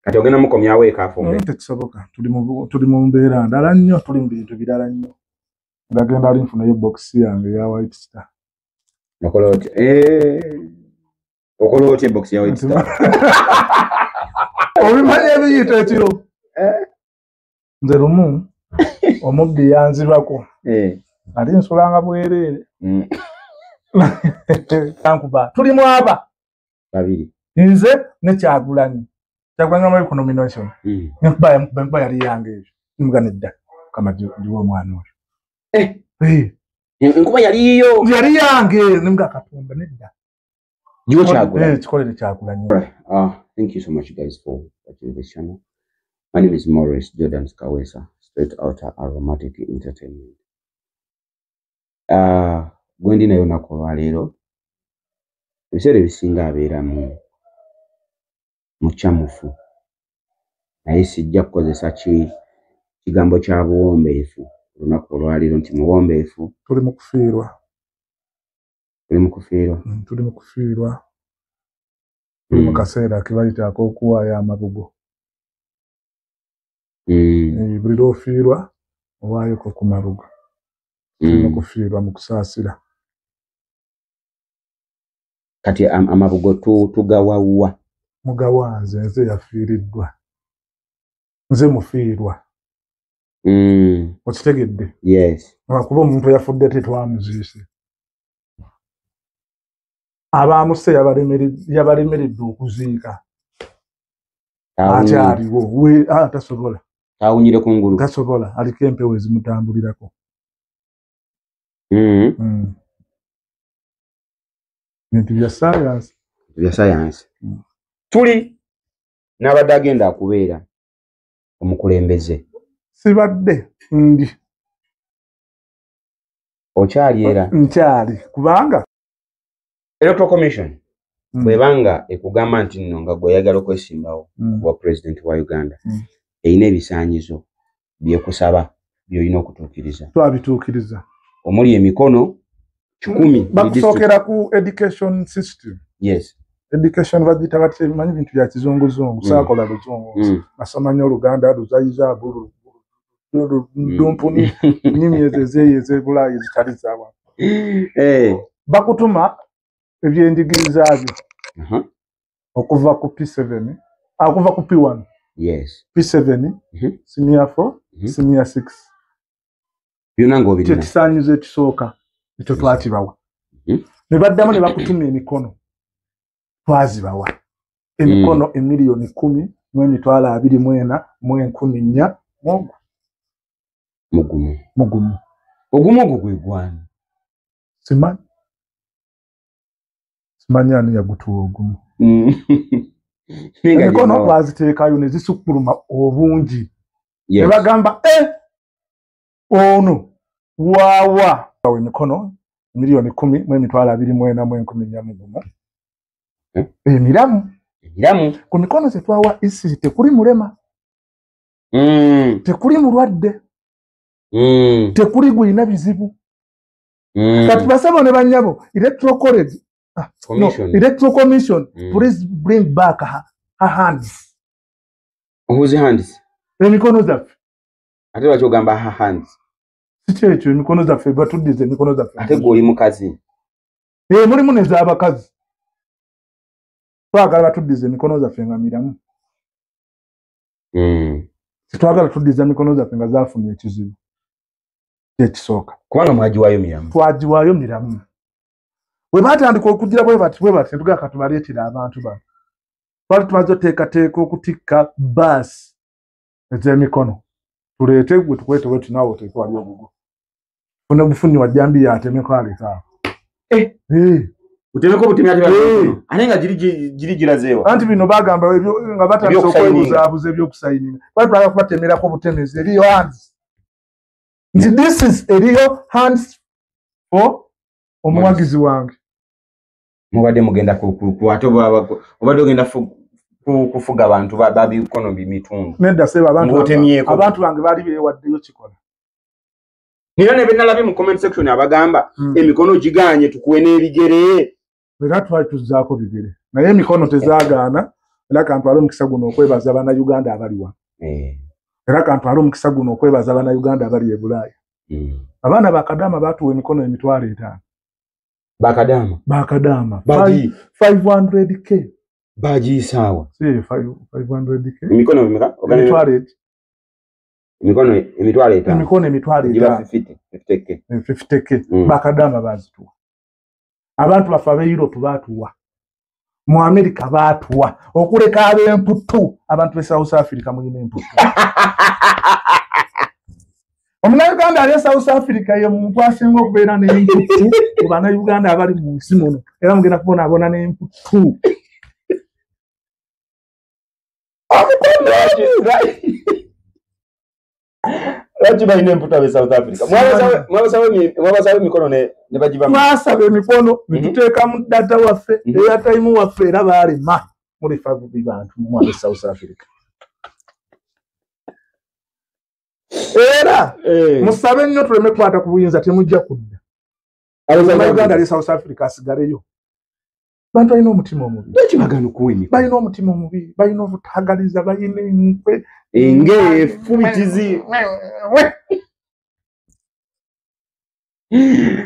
Kati ogenda mukomyawo ekafo. Tekisoboka. Tuli mu mbeera ndala nnyo, tuli mu bintu birala nnyo. Ndagenda ali nfunayo box yange ya White Star. Okola otya box ya White Star? Obimanyi ebiyita ekiro. Nze lumu omubbi yanzibako. Ali nsulanga bwereere. Tankuba. Tuli mu aba. Babiri. Nze ne Kyagulanyi. Kyagulanyi mu economy notion. Mba yali yange ejo. Muganedda. Kama jiwo mwana oyo. Nkuba yali yange nimga katumba nedda. Jiwo Kyagulanyi. Chikolere Kyagulanyi. Thank you so much guys for watching this channel. My name is Morris Jordan Kawesa, straight outer aromatic entertainment. Gwendi nayo nakolwa leero. Ebisere bisinga abeera mu kyamufu. Naye sijja kukozesa kigambo kya buwombeefu. Olunaku olwaleero nti muwombeefu. Tuli mu kufiirwa. Tuli mu kufiirwa. Tuli mu kaseera kibayita ak'okuwaayo amabugo. Buli lw'ofiirwa owaayoko ku mabugo. Tuli mu kufiirwa mu kusaasira. Kati amabugo tugawawa. Mugawanze nze yafiiriddwa. Nze mufiirwa. Okitegedde? Yes. Kuba omuntu yafudde tetwamuziise. Abaamuse yabalemeredde okuziika. Ate aliwo. Tasobola. Tawunyire ku ngulu. Tasobola. Aliko empewo ezimutambulirako. Bintu bya science. Tuli n'abadde agenda akubeera omukulembeze. Sibadde ndi. Okyali era? Nkyali. Kubanga Electoral Commission bwebanga ekugamba nti nno nga gwe oyagala okwesimbawo wa president wa Uganda erina ebisaanyizo byekusaba by'olina okutuukiriza. Twabituukiriza. Omuli emikono 10. Bakusookera ku education system. Yes. Education bagita bati manyi bintu bya kizunguzungu saakola luzungu. Basomanya Oluganda luzayiza bulu. Dumpuni nyimi ezeze bulayi zitali zawa. Bakutuma ebyenjigiriza byo. Okuva ku P7, okuva ku P1. Yes. P7, senior 4, senior 6. Byonna ng'obirina. Ekisaanyizo ekisooka ekyo twakibawa. Ne baddamu ne bakutuma emikono. Twazibawa. Emikono emiliyoni 10 mu emitwalo 24 mu 14 mugumu. Ogumu gwe gwani. Simanyi ani yagutuwa ogumu. Emikono baziteekayo ne zisukkuluma obungi. Ne bagamba ono waawa. Emikono miliyoni 10 mu emitwalo 24 mu 14 mugumu. Emiramu. Ku mikono ze twawa isi tekuli mulema. Tekuli mulwadde. Tekuli gwina bizibu. Kati basaba ne banyabo Electoral College. Electoral Commission. Please bring back her hands. Whose hands? Emikono zaffe. Ate lwaki ogamba her hands? Ekyo emikono zaffe batuddize emikono zaffe. Ate gwe oli mukazi. Mulimu n'ez'abakazi. Twagala batuddize emikono zaffe nga miramu. Twagala tuddize emikono zaffe nga zaafuna ekizibu. Ekisooka. Kubanga mwagiwaayo miramu. Twagiwaayo miramu. Bwe batandika okugira bwe bati tugaa katubaleetera abantu bano. Twali tumaze oteekateeka okutikka baasi ez'emikono. Tuleete gwe tukwete bwe tunaawe oteeke wali obugo. Funa bufunyi wajjambi yatemeko aleka. Utemeko butemi ate bano. Ate nga giri girazeewa. Anti bino bagamba nga batandika okwebuzaabuza ebyokusayininga. Twali twagala kubatemerako butemezi eriyo hands. This is eriyo hands for omuwagizi wange. Mubadde mugenda kukwata obadde ogenda kufuga abantu babikono bimitundu. Nedda seba abantu bange bali beewaddeyo kikola. Nira ne benalabye mu comment section abagamba emikono giganye tukuwe n'ebigere. Era twali tuzzaako bibere. Naye emikono tezaagaana era kantwala omukisa guno okwebaza bana Uganda abaliwa era kantwala omukisa guno okwebaza bana Uganda abali e Bulaaya abaana bakadama batuwa emikono emitwalo 5 bakadama baji 500k baji sawa 500k emikono bimeka emitwalo 5 emikono emitwalo 50k bakadama bazituwa abantu bafa be Europe batuwa mu America batuwa okuleka ab'emputu abantu be South Africa mulina emputu Omunayuganda ali South Africa ye muntu asinga okubeera n'emputu ku bannayuganda abali mu nsi muno era mugenda kubona n'emputu Lati balina emputu abe South Africa mwabasawe emikono ne bagibamu twasaba emikono nituteeka mu data waffe airtime waffe era baalema muli favubi bantu mu abe South Africa era musabe nnyo tuleme kwata ku buyinza temujja kudda Uganda ali South Africa asigaleyo bantu balina omutima omubi ekibagano kuwini balina omutima omubi balina obutagaliza balina enkwe ng'efubitizi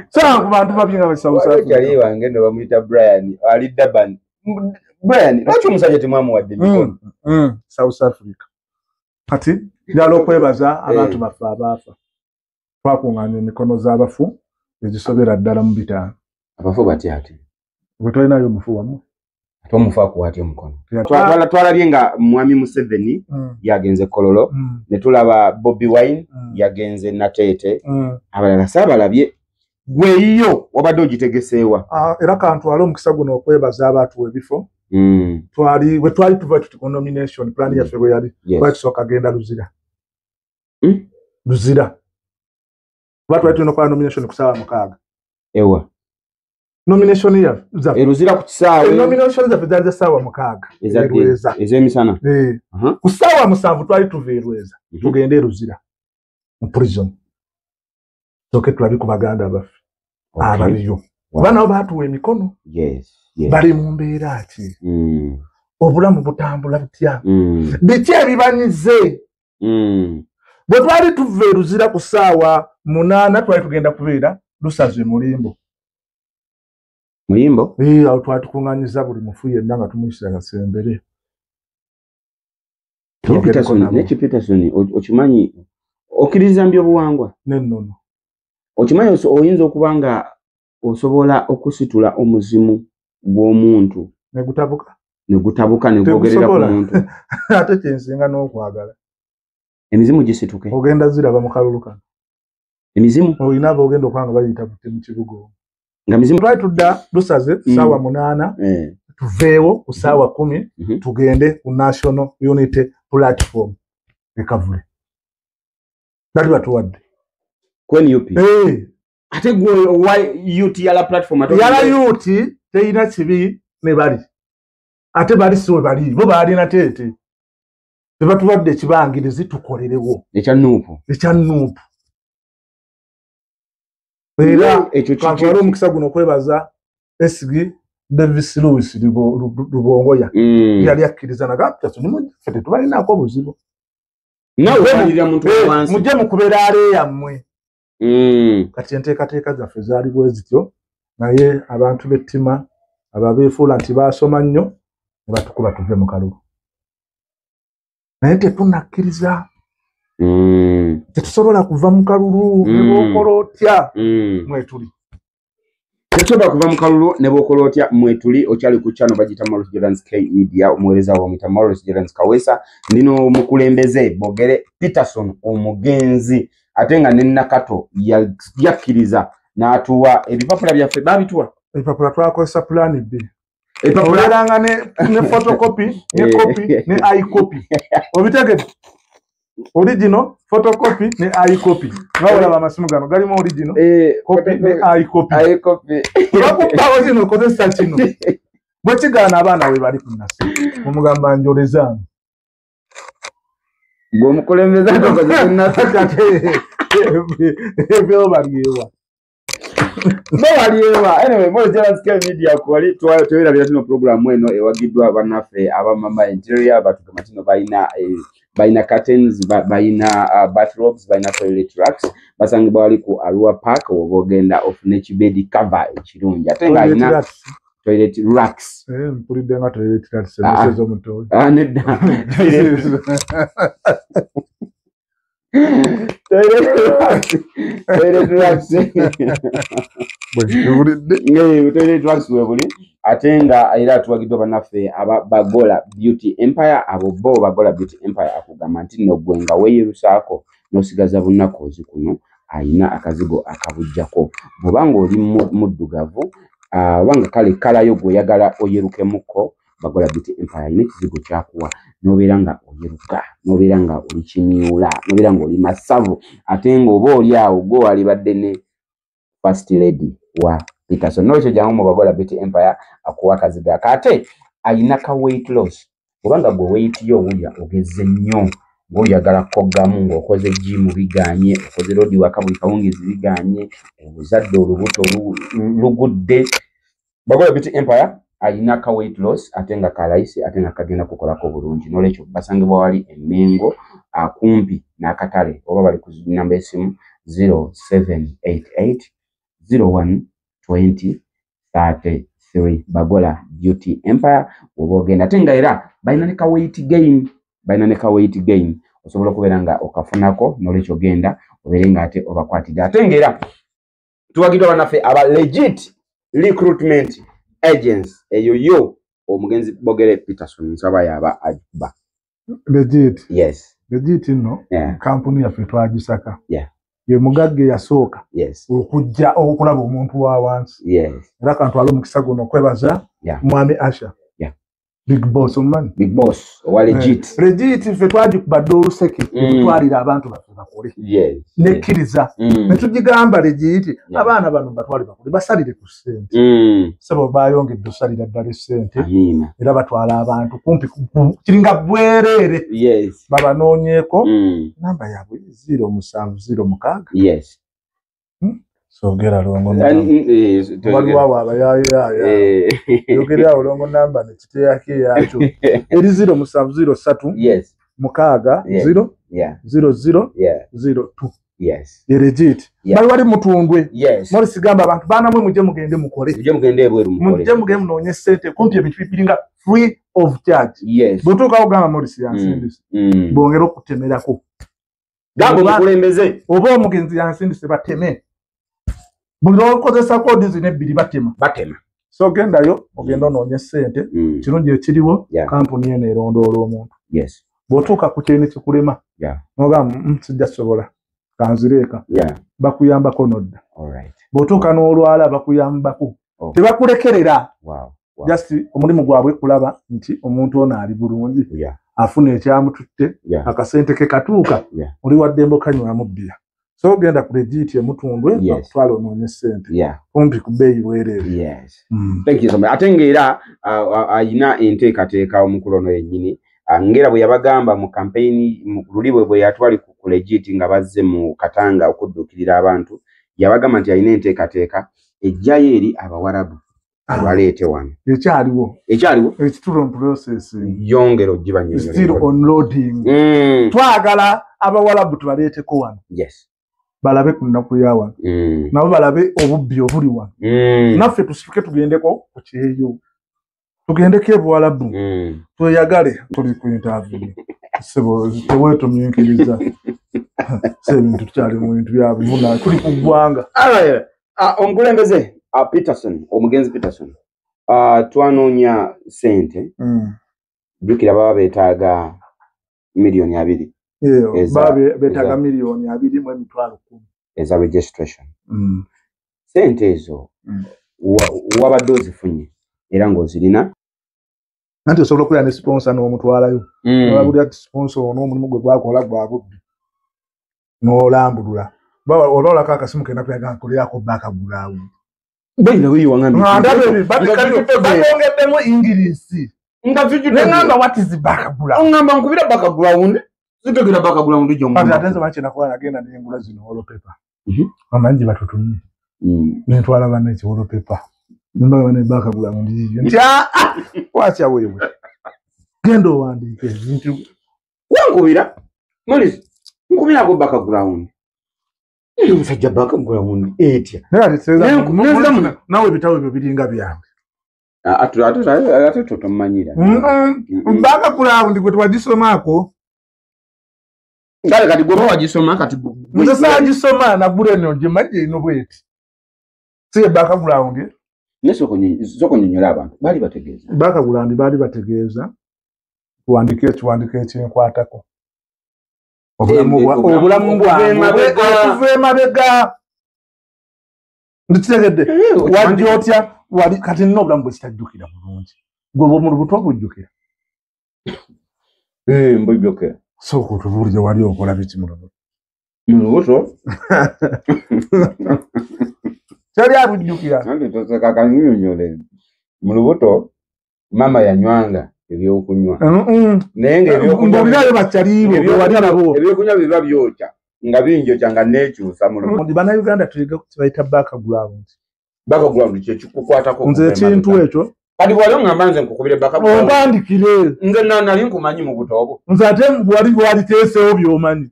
sangu bantu babinga ba South Africa yali wange ndo bamuyita Brian ali Durban Brian lwaki omusajja temwamuwadde emikono South Africa kati njala okwebaza abantu baffe abaafa twakuŋŋaanya emikono z'abafu ezisobera ddala mu 5 abafu batya ati bwe tolinayo omufu wamu ate omufu akuwaatya omukono twalabye nga mwami Museveni yagenze Kololo ne tulaba Bobi Wine yagenze Nateete abalala saabalabye gweyo wabadde ogitegeseewa era kantwala omukisa guno okwebaza abatuwa ebifo bwe twali tuva tuti ku nomination plan yaffe bwe yali twali tusooka genda Luzira kuba twali tulina okukola nomination ku ssaawa 6 ewa nomination zaffe Luzira ku kisaawe nomination zaffe zaali za ssaawa 6 ez'emisana ku ssaawa 7 twali tuva e Lweza tugende Luzira mu prison soke tulabi ku baganda baffe abaliyo kuba nabo baatuwa emikono bali mu mbeera ki obulamu butambula butya biki ebibanyize bwe twali tuva e Luzira ku ssaawa 8 twali tugenda kubeera Lusaze Mulimbo awo twali tukuŋŋanyiza buli mufu yenna nga tumuyisira gasembere Peterson okimanyi okkiriza mbyobuwangwa nennono okimanyi oyinza okuba nga osobola okusitula omuzimu gw'omuntu negutabuka negwogerera ku muntu ate kyensinga n'okwagala emizimu gisituke ogenda ziraba mu kalulu kano emizimu olina ab'ogenda okuba nga bayita mu kibuga nga mizimu twali tudda Lusaze ssaawa 8 tuveewo ku ssaawa 10 tugende ku National Unity Platform ekavule bali batuwadde NUP ate gwe UT yala platform yala UT teyina kibi ne bali ate bali siwe bali bo balina Teete tebatuwadde ekibangirizi tukolerewo ekya nuupu era ekyo omukisa guno okwebaza Esigi Davis Lewis Lubongoya yali akkiriza nagaffe tetubalinaako buzibu mujje mukubeera ale yammwe kati enteekateeka zaffe zaali bwe zityo naye abantu b'ettima ababeefuula nti baasoma nnyo ne batukuba tuve mu kalulu naye tetunakkiriza tetusobola kuva mu kalulu ne bw'okola otya mwetuli tetusobola kuva mu kalulu ne bw'okola otya mwetuli okyali ku channel bagita Maurice Jordan's K Media omuweereza wamuyita Maurice Jordan's Kawesa ndino omukulembeze Bogere Peterson omugenzi ate nga ne Nakato yakkiriza n'atuwa ebipapula byaffe babituwa ebipapula twakozesa plan B epapuleranga ne photocopy ne copy ne i-copy obitegedde original photocopy ne i-copy ngawala amasimu gano galimo original copy ne i-copy bakubawo zino kozesa kino bwe kigaana abaana we bali ku nasi omugamba njolezaamu gwomukulembeza tokozesa nasi ebyo balyewa Anyway, more Gerald Scale Media kwali tuwera byatino program eno ewagidwa banafe abamama interior batu matino baina curtains baina bathrobes baina toilet racks basangi bali ku Arua Park obogenda of Nechibedi cover ekirungi atenga ina toilet racks mpulidde nga toilet racks ezo muto nedda toilet racks webuli atenga era tuwagidwa banafe bagola Beauty Empire abo bo bagola Beauty Empire akugamba nti no gwenga weyirusaako nosigaza bunakozi kuno ayina akazigo akabujjako bobanga oli muddugavu wanga kale kala yo goyagala oyeruke muko bagola Beauty Empire ine kizigo kyakuwa noberanga oyeruka noberanga oli kimyula noberanga oli masavu atenga obo oli awo go ali badde ne first lady wa Peterson nocho jamu bagola Beauty Empire akuwa kaziga kate ayina ka weight loss bobanga go weight yo ulya ogeze nnyo ngoyagala kogamu ngokoze gym biganye okoze rodi wakabuli kawungizi biganye obuzadde olubuto lugudde bagola Beauty Empire ayina ka weight loss atenga kalaisi atenga kagenda kukolako bulungi nolecho basangibwa wali emengo akumpi nakatale oba bali ku namba esimu 0788 012033 bagola Beauty Empire obogenda atenga era baina ne ka weight gain osobola kuberanga okafunako nolecho genda oberenga ate obakwatida atenga era tuwagidwa banafe aba legit recruitment agents eyo omugenzi Bogere Peterson nsaba yaba ajuba legit yes legit no company ya fetwagisaka ye mugagge yasooka okujja okulaba omuntu wa wansi era kantu alo mukisago no kwebaza mwami Asha big boss man big boss wa legit fetwagikubadde oluseke twalira abantu bakole nekkiriza netugigamba legit abaana bano batwali bakole basalire ku ssente sebo bayongedde osalira ddala ssente era batwala abantu kumpi kiringa bwerere babanoonyeeko namba yaabwe 0706 sogera longo waliwo abayaya yogera olongo namba ne kite yake yacho eri 0703 mukaga 00002 legit bali wali mutundwe mori sigamba abantu bana mwe muje mugende mukole ebweru muje mugende munonye sente kumpi ebintu bipiringa free of charge botoka ogamba mori siyansindise bongero kutemerako gabo mukulembeze obo omugenzi yansindise bateme Bulo kozesa kodi zine bbiri batema so gendayo ogenda ononye sente kirungi ekiriwo kampuni eno erondoola omuntu bw'otuuka ku kyene kikulema nogamba sijja sobola kanzireeka bakuyambako nodda bw'otuuka n'olwala bakuyambako tebakulekerera just omulimu gwabwe kulaba nti omuntu ono ali bulungi afuna ekyamututte akasente ke katuuka oli waddembo kanywamu bbira so genda ku legit mutundwe bakutwala ononye sente kumpi ku bbeeyi bwerere thank you so much atengeera ayina enteekateeka omukulono yennyini ngera bwe yabagamba mu campaign mu lulibwe bwe yatwali ku legit nga bazze mu Katanga okuddukirira abantu yabagamba nti ayina enteekateeka ejjayo eri abawarabu abaleete wano ekyaliwo ekitulo process yongero gibanyonyo still unloading twagala abawarabu tubaleeteko wano balabe ku nnaku yawa nabo balabe obubbi obuli wano naffe tusifike tugendeko ku kyeyo tugendeko ebuwalabu tweyagale tuli ku interview sebo teweetomyenkiriza sebintu tukyali mu bintu byabwe tuli ku ggwanga omukulembeze Peterson omugenzi Peterson twanoonya sente jjukira baba beetaaga milioni 2 babe betaga milioni 2.10 eza registration sente ezo wabadde ozifunye era ng'ozirina anti osobola okulya ne sponsor n'omutwalayo wabulya sponsor n'omulimu gwe gwakola gwabubbi n'olambulula ololako akasimu kenda kuyaga nkoleyako bakagulaawo bayina weyi wangambibongeddemu ingirisi ngamba what is bakagulaawo ongamba nkubira bakagulaawo zitegera bakagulaawo ndijo atenze bakina kwa agenda n'engula zino wallpaper amanyi batutumye nentwala bana ekiwolo pepa nimba bana bakagula mu ndijjo nti wacha wewe genda owandiike ebintu wankubira Morris nkubira ko background musajja background etya nawe bitawo ebyo biringa byange ate totomanyira background gwe twagisomako ngale kati gwe wagisoma kati muzasa gisoma na bure no gimaje no bweti siye background nesoko nyonyola abantu bali bategeeza background bali bategeeza tuwandike ekyenkwatako obulamu bwawe mabega nditegedde wajjotya wali kati nno obulamu bwe kitajjukira bulungi gwe mu lubuto bujjukira mbujjukira soko tubuulire wali okola biki mu lubuto kyali abujjukira nange toseka kanyonyole mu lubuto mama yanywanga ebyokunywa naye ngaebyokunywa bakyaliibwe wali nabo ebyokunywa biba byokya nga binjokya nga nekyusa mu lubuto bannayuganda tuyiga kibayita background kyekikukwatako nze ekintu ekyo kati bwali oŋŋamba nze nkukubire background ompandikire nze nali nkumanyi mu buto obwo nze ate waliteesewo by'omanyi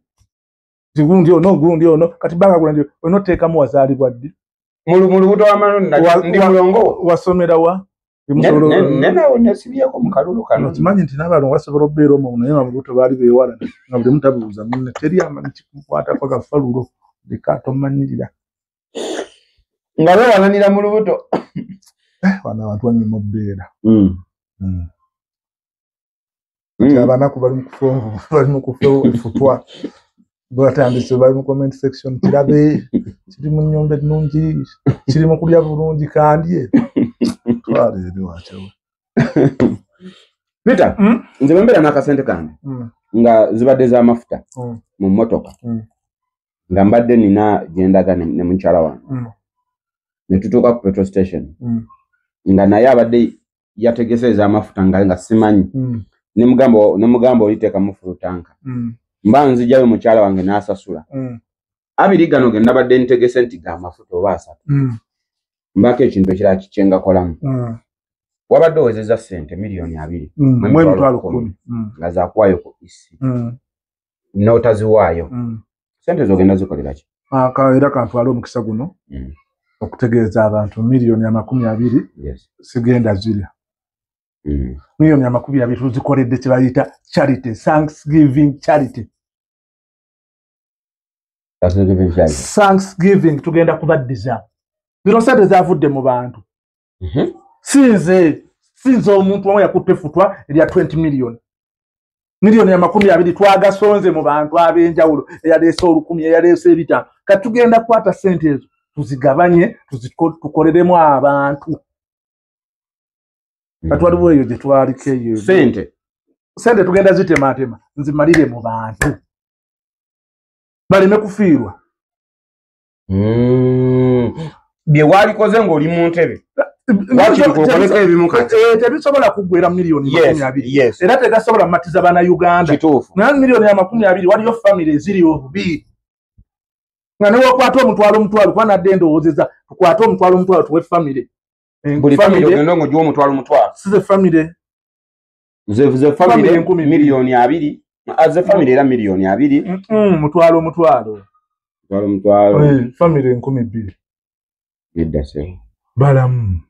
gundi ono kati background onoteekamu wazaalibwa ddi mu lubuto ndi mulongo wasomera wa nenawo nesibyeko mu kalulu kano kimanyi nti n'abalongo basobola okubeera omu naye bamubuto baali beewala nga buli mutabuuza munne teri amanyi kikukwatako gafalulo likatomanyirira nga beewalanira mu lubuto wano abantu banyuma obbeera abanaku bali mu kufa efutwa batandise bali mu comment section kirabe kiri mu nnyumba ennungi kiri mu kulya bulungi kandye twaleere wakyawe Peter nze bembeera n'akasente kange nga zibadde z'amafuta mu mmotoka nga mbadde nina gyendaga ne mukyala wange ne tutuuka ku petrol station nga naye abadde yategese ez'amafuta nga simanyi ne mugamba oliteekamu fulutanka mba nzijayo mukyala wange n'asasula abiri gano ge nabadde ntegese nti ga mafuta oba asatu mbako ekintu ekirala kikyengakolamu wabadde owezezza ssente $2,200,000 nga zakuwaayo ku isi n'otaziwaayo ssente zogenda zikolera ki era kantwala omukisa guno okutegeeza abantu $220,000 sigenda zirya $220,000 tuzikoledde kye bayita charity Thanksgiving charity Thanksgiving tugenda kubaddiza bino sente zavudde mu bantu sinze omuntu omu yakutte effutwa erya $20 million $220,000 twagasonze mu bantu ab'enjawulo eyaleese 10 eyaleese 5 kati tugenda kukwata sente ezo tuzigabanye tukoleremu abantu kati waliwo eyo gye twaliko eyo sente tugenda zitematema nzimalire mu bantu baleme kufiirwa bye walikoze ng'oli mu ntebe tebisobola kuggwera $220,000 era tegasobola matiza bannayuganda naye $220,000 waliyo famire eziri obubi nga newokwata omutwalo kuba nadde ndowoozeza tukwate omutwalo tuwe famire buli famire ogenda ng'ogiwa omutwalo size famire ze famire $2,000,000 ze famire era $2,000,000 mutwalo famire 2,000 edda se balamu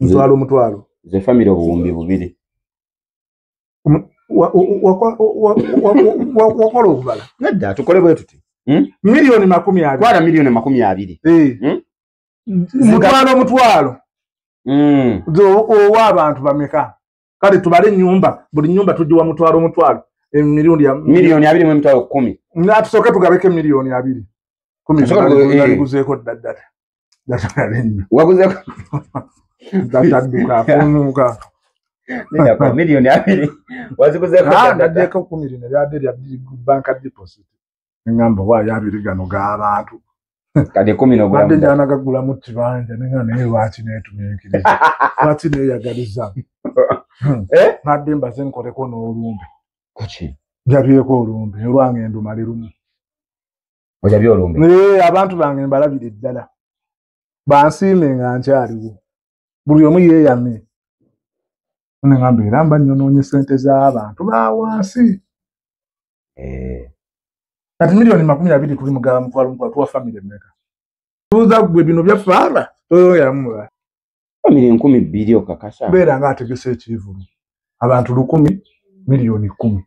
mutwalo ze famire obuwumbi 2,000 wakola okubala nedda tukole bwe tuti $220,000 kwala $220,000 mutwalo owa abantu bameka kale tubale ennyumba buli nnyumba tugiwa mutwalo $2,000,000 tusooke tugabeko $2,000,000 10 daddala waguzeeko datadduka afunuuka $2,000,000 waziguzeeko daddeeko 10 lyadde lya banka deposit ngamba waayo 2 gano g'abantu kati 10 badde njana gagulamu kibanja nenga naye lwaki neetumiikiriza lwaki neeyagaliza nadde mbaze nkoleko n'olumbe njabyeko olumbe olwange ndumale lumu ojabye olumbe abantu bange mbalabire ddala bansiime nga nkyaliwo buli omu yeeyame nengamba era mba nyonoonye ssente z'abantu bawansi kati miliyoni 20 tuli mugaba mutwalo tuwa famire mmeka tuuza gwe bino byaffe aba toyoyamu famire 12 okakasa beera nga ategese ekivulu abantu 10 miliyoni 10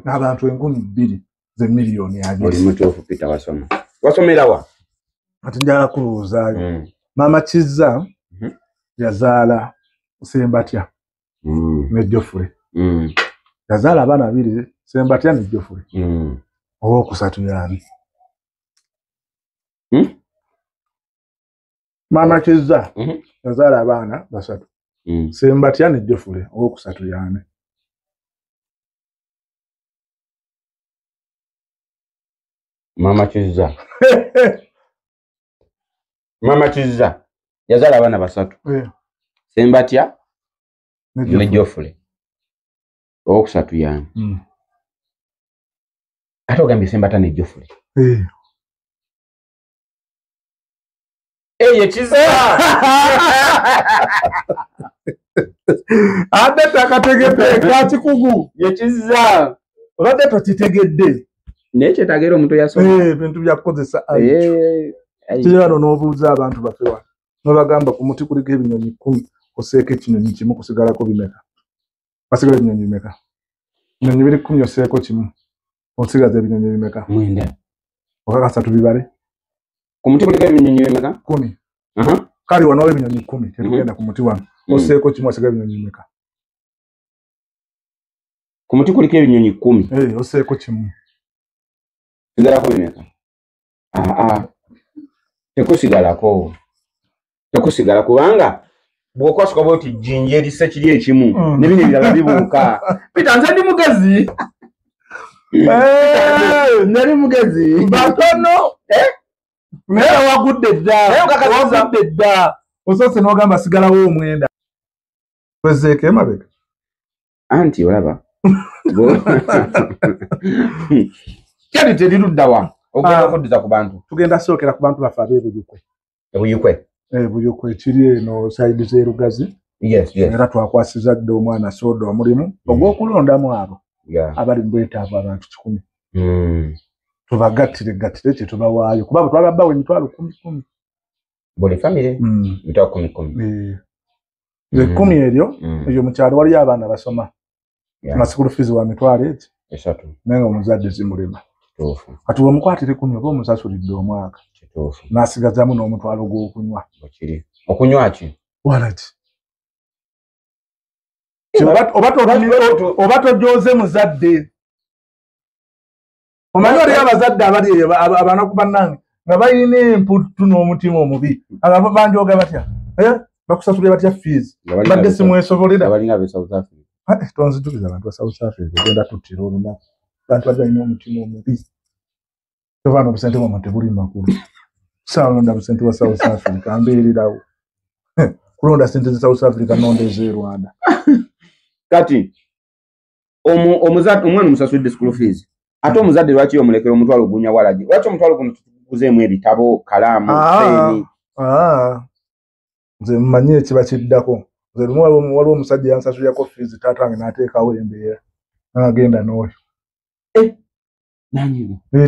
n'abantu 20,000 ze miliyoni 2 oli mutuufu Peter wasomera wa ati njala kubuuzaayo Maama Kizza yazaala Sembatya ne Jofule yazaala abaana 2 Sembatya ne Jofule ow'okusatu yaani Maama Kizza yazaala abaana 3 Sembatya ne Jofule ow'okusatu yaani Maama Kizza Maama Kizza yazaala abaana 3 Sembatya ne Jofule ow'okusatu yaani ate ogambye Sembatya ne Jofule ye Kizza ate takategedde kakikugu ye Kizza obadde tokitegedde naye kyetagera omuntu yasoma ebintu byakukozesa kirano n'obuuza abantu baffe wano nobagamba ku muti kuliko ebinyonyi 10 oseeko ekinyonyi kimu kusigalako bimeka basigala ebinyonyi bimeka ebinyonyi biri 10 oseeko kimu osigaza ebinyonyi bimeka 9 okakasa tubibale ku muti kuliko ebinyonyi bimeka 10 kali wano ebinyonyi 10 tetugenda ku muti wano oseeko kimu osigala ebinyonyi bimeka ku muti kuliko ebinyonyi 10 oseeko kimu sigalako bimeka tekusigala kubanga bw'okwasuka bwoti jjinja erisse kiri ekimu ne bino ebirala bibuuka Peter nze ndi mugezi nali mugezi batono naye wagudde dda osose n'ogamba sigalawo omwenda wezeeko emabega anti olaba kyali terirudda wa ogenda okuddiza ku bantu tugenda sookera ku bantu baffe ab'ebuyukwe Buyukwe kiri eno sayidi z'erugazi era twakwasiza dde omwana sooda omulimu ogw'okulondamu abo abali mu bwetaavu abantu 10 tubagattire kye tubawaayo kuba bwe twagabbawo emitwalo 10 buli famire mitwalo 10 10 eryo mu kyalo waliyo abaana basoma nga sikulu fiizi wa mitwalo 3 naye nga omuzadde zimulema kati wemukwatire 10 oba omusasulidde omwaka n'asigazaamu n'omutwalo gw'okunywa okunywa ki walaki oba tojoze muzadde omanyi waliyo abazadde abali abanaku bannange nga balina emputtu n'omutima omubi banjoga batya bakusasulira batya fiizi badde simwesobolera tonzijukiza abantu ba South Africa ogenda tuttira olunaku bantu badde balina omutima omubi tovaana obusente bwamwe tebuli makulu saalonda busente bwa South Africa mbeererawo kulonda sente za South Africa nonda ez'e Rwanda kati omwana omusasulidde school fees ate omuzadde lwaki omulekera omutwalo gunya walagi lwaki omutwalo guno tuguzeemu ebitabo kalaamu peeni nze mmanyi ekiba kiddako nze lumu waliwo omusajja yansasulirako fees taatange n'ateekawo embeera n'agenda n'oyo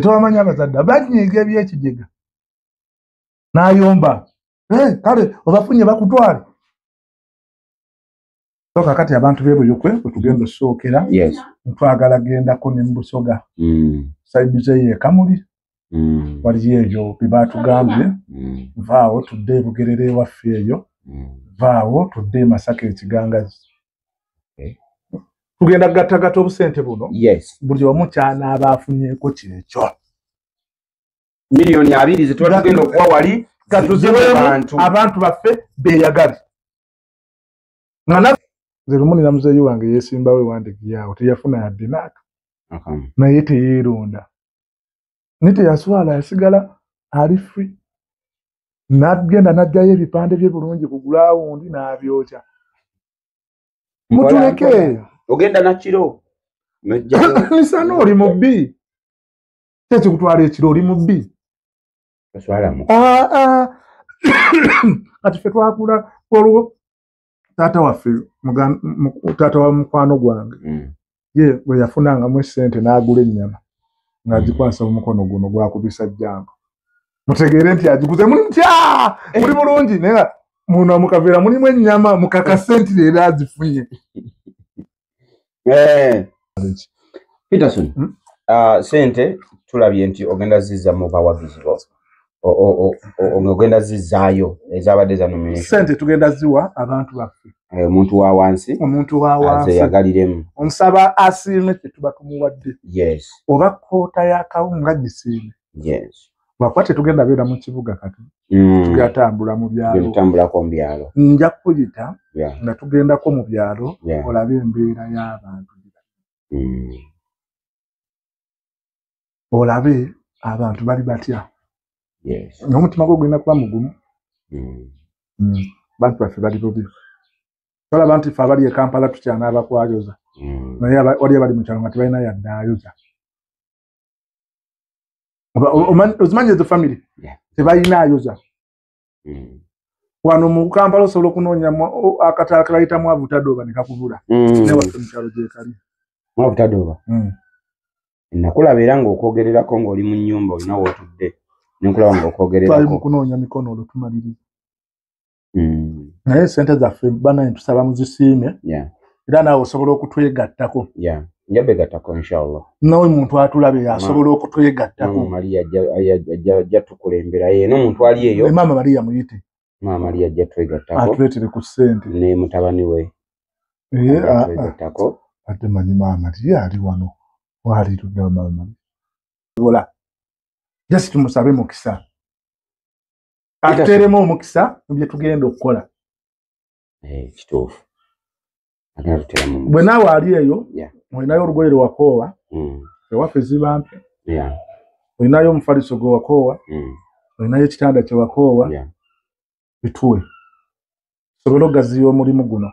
tobamanyi abazadde banyiiga ebyekigega n'ayomba kale obafunye bakutwale soka kati abantu b'ebuyukwe bwe tugenda osookera twagala gendako ne Busoga sayidi zeye Kamuli waliyo eyo bye baatugambye vaawo tudde Bugerere ewaffe eyo vaawo tudde Masaka ekigangazi tugenda gattagatta obusente buno buli omu kyanaaba afunyeeko kyekyo miliyoni 2 zetuba tugenda okuwa wali katuziweemu abantu baffe beeyagale nze lumu nina muzeeyi wange yeesimbawo ewandigiyawo teyafuna yadde naaka naye teyeeronda naye teyaswala yasigala ali free n'agenda n'aggyayo ebipande bye bulungi ku gulawundi n'abyokya mutuleke ogenda nakiro misana oli mubbi kyekikutwala ekiro oli mubbi Kati ffe twakula olwo taata waffe taata wa mukwano gwange ye bwe yafunangamu ssente n'agula ennyama ng'agikwasa mu mukono guno gwakubisa jjango mutegeere nti agiguze muli mutya muli bulungi naye muno mukaveera mulimu ennyama mukakase nti leero azifunye. Peterson, sente tulabye nti ogenda zizza mu bawagizi bo ogenda zizzaayo ezabadde za nomination. Sente tugenda ziwa abantu baffe. Omuntu wa wansi azeyagaliremu omusaba asiime kye tuba tumuwadde. Yes. Oba koota ya kawunga gisiime. Yes. Lwakuba tetugenda beera mu kibuga kati tugatambula mu byalo. Tutambulako mu byalo. Nja kuyita nga tugendako mu byalo olabe embeera y'abantu. Olabe abantu bali batya. Yes. N'omutima gwo gulina kuba mugumu. Bantu baffe bali bubi. Olaba nti ffe abali e Kampala tukyanaaba kwayoza. Naye wali abali mu kyalo nga tebalina yadde ayoza. Ozimanyi ezo family tebalina ayoza. Wano mu Kampala osobola okunoonya akatala ke bayitamu avutadooba ne kakubula. Naye waffe mu kyalo gye kali. Avutadooba? Nakulaba era ng'okwogererako ng'oli mu nnyumba olina w'otudde. Nkulaba ng'okwogererako. Twali mu kunoonya mikono olwo tumaliriza. Naye ssente zaffe bana tusaba muzisiime. Era naawe osobola okutwegattako. Nja begattako inshallah. Nawe muntu atulabe asobola okutwegattako. Maria ajja tukulembera ye n'omuntu ali eyo. Maama Maria muyite. Maama Maria ajja twegattako. Atuleetere ku ssente. Ne mutabani we. Twegattako. Ate manyi Maama Maria ali wano. Wali tudda Maama. Voilà. Just tumusabe mukisa. Ateremo omukisa bye tugenda okukola. Kituufu. Bwe naawe ali eyo olinayo olugoye lwe wakoowa ewaffe zibampe olinayo omufaliso gwe wakoowa olinayo ekitanda kye wakoowa bituwe sobole okugaziya omulimu guno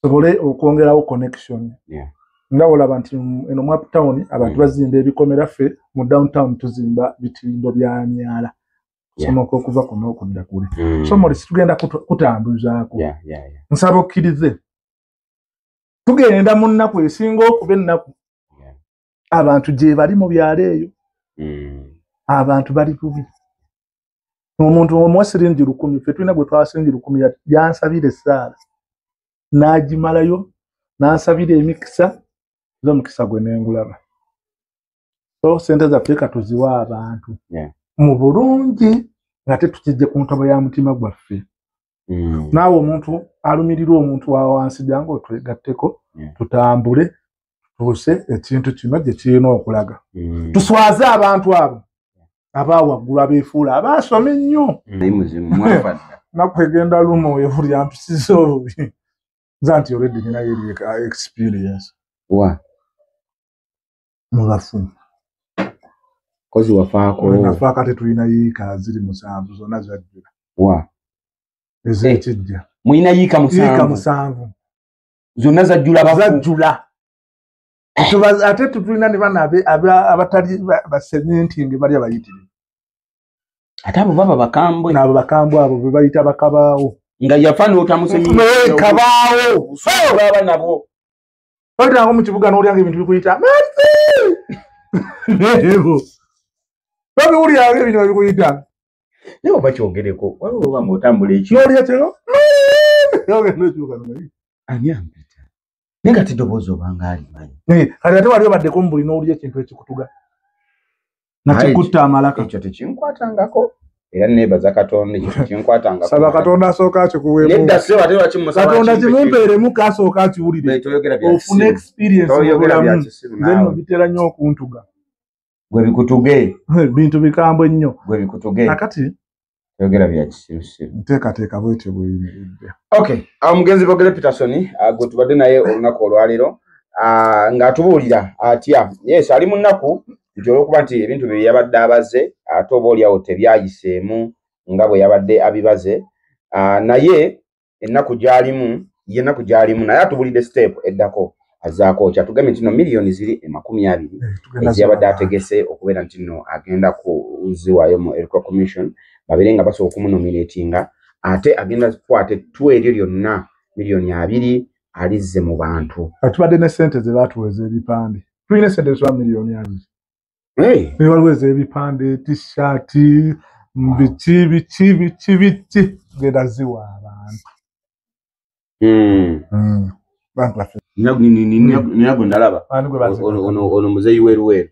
sobole okwongerawo connection nga olaba nti eno mu uptown abantu bazimba ebikomera ffe mu downtown tuzimba bitindo bya myala somoka okuva kuno okudda kule so Morris tugenda kutambuzaako nsaba okkirize tugenda mu nnaku esinga okuba ennaku abantu gye bali mu byalo eyo abantu bali bubi omuntu omuwa siringi 10 ffe tulina gwe twawa siringi 10 yansabira essaala n'agimalayo n'ansabira emikisa z'omukisa gwe n'engulaba so sente zaffe katuziwa abantu mu bulungi nga tetukijje ku ntobo ya mutima gwaffe. Naawe omuntu alumirirwa omuntu wa wansi jangu otwegatteko tutambule tutuuse ekintu kino gye kirina okulaga. Tuswaze abantu abo abawaggulu abeefuula abaasoma ennyo. Nakwegenda lumo evuli yampisiza obubi. Nza nti already ninayo experience. Mubafu. Kozi wafaako. Nafaaka tetulina yiika ziri 7 zonna zajjula. Ezekijja. Muyina yiika 7. Zonna zajjula bafu. Zajjula. Ate tutulina ne bana abatali basementingi bali abayitire. Ate abo baba bakambwe. N'abo bakambwe abo be bayita bakabaawo. Nga yafana otamusenyi. Kabaawo. Baba nabo. Bali awo mu kibuga n'olyange ebintu bikuyita. Nebo. Babi uli yawe ebintu bikuyita. Nebo bakyogereko. Waliwo bamwe otambula ekyo. N'olya kyo. Yawe n'ekibuga n'oli. Ani ampita. Nenga tidoboozi obanga alimanyi. Kati ate wali obaddeko mu buli n'olya ekintu ekikutuga. Nakikutta amalaka. Ekyo tekinkwatangako. Era nebaza Katonda ekyo tekinkwatangako. Saba Katonda asooka akikuweemu. Nedda se wate wakimusaba. Katonda kimumpeeremu kasooka akiwulire. Ofune experience obulamu. Nze nno bitera nnyo okuntuga. Gwe bikutuge. Bintu bikambwe ennyo. Gwe bikutuge. Nakati yogera bya kisirusiru. Nteekateeka bwetyo bweyimiridde. Okay. Omugenzi Bogere Peterson gwe tubadde naye olunaku olwaleero ng'atubuulira atya. Yes, ali mu nnaku nti olw'okuba nti ebintu bye yabadde abaze ate oba oliawo tebyayiseemu nga bwe yabadde abibaze. Naye ennaku gy'alimu naye atubuulidde step eddako azaako kyatugambye nti no miliyoni ziri 20 eziyabadde ategese okubeera nti no agenda kuziwaayo mu Electoral Commission babere nga basobola okumunominatinga ate agenda kukwata ettu eryo lyonna miliyoni 2 alizze mu bantu. Atubadde ne sente ze baatuweza ebipande. Tulina sente za miliyoni 2. Ne waliweza ebipande, t-shirt, bichi genda ziwa abantu. Ninago ndalaba. Ono muzeyi weruweru.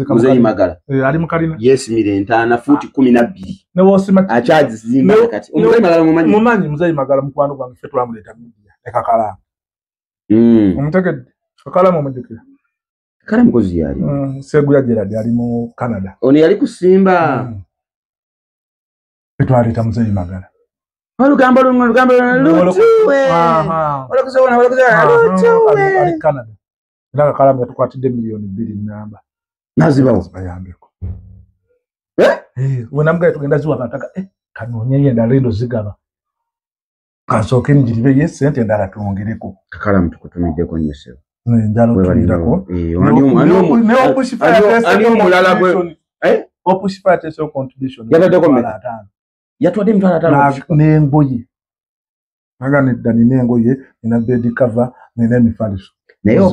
Muzeyi Magala. Ali mukalina. Yes, mirentana futi 12. Ne wosima achaji zimba kati. Muzeyi Magala mumanyi. Mumanyi muzeyi Magala mukwano gwange fetu amuleta media. Ekakala. Omutegedde. Kakala mumujukira. Kala mukozi yali. Segu ya Gerard yali mu Canada. Ono yali kusimba. Fetu aleta muzeyi Magala. Olugamba lutuwe. Lutuwe. Ali Canada. Ndaka kalamu yatukwatidde miliyoni 2 namba. Nazibawo bayambeko. Wenamga tugenda ziwa bataka kanonye yenda lendo zigaba. Kasoke njiribe yes sente ndala tuongereko. Kalamu tukutumiddeko nyesewo. Njalo tumidako. Ne opushifya teso contribution. Yatwadde mtala n'engoye. Naga nedani n'engoye ina bed cover nene mifaliso. Nayo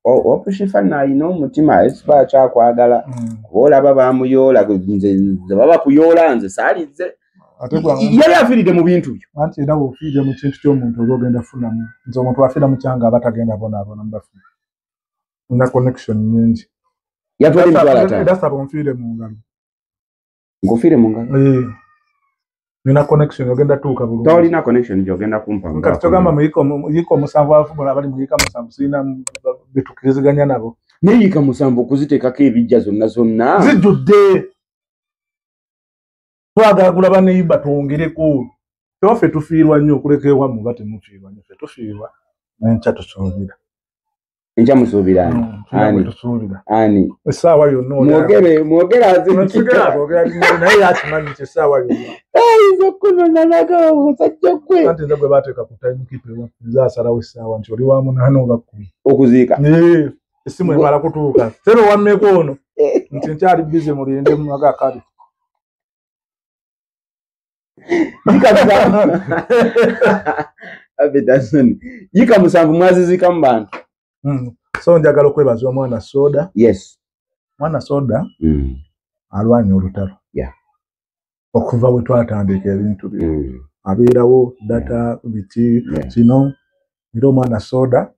opushifya naayina omutima esiba kyakwagala olaba bamuyola nze baba kuyola nze saalize yali afiiridde mu bintu byo anti era ofiire mu kintu ky'omuntu olwogenda funamu nze omuntu afiira mu kyanga abatagenda bonaabona mbafu na connection nyingi yatwali mutwala edasaba onfiire mu ngalo ngofiire mu ngalo nina connection ogenda tuuka bulungi tolina connection gyogenda kumpa nkati togamba muyiko musanvu afubola abali muyika musanvu sirina betukiriziganya nabo neyika musanvu okuziteekako ebijja zonna zijjudde twagala kulaba neiba twongereko tewaffe tufiirwa nnyo okuleka ewamu oba temufiirwa nnyo ffe tufiirwa nenkya tusuubira enkya musuubira ani essaawa yonna naye yakimanyi nti essaawa yonna anti nze gwe baateeka ku timekeeper ewaffe asalawo essaawa nti oli wa 8 oba 10 okuziika essimu emala kutuuka sebe wammeko ono nti nkyali bize mulinde mu maga kali yika musanvu mwazizika mu bantu so njagala okwebaza omwana soda yes mwana soda alwanya olutalo okuva bwe twatandika ebintu bino abeerawo data biti kino era omwana soda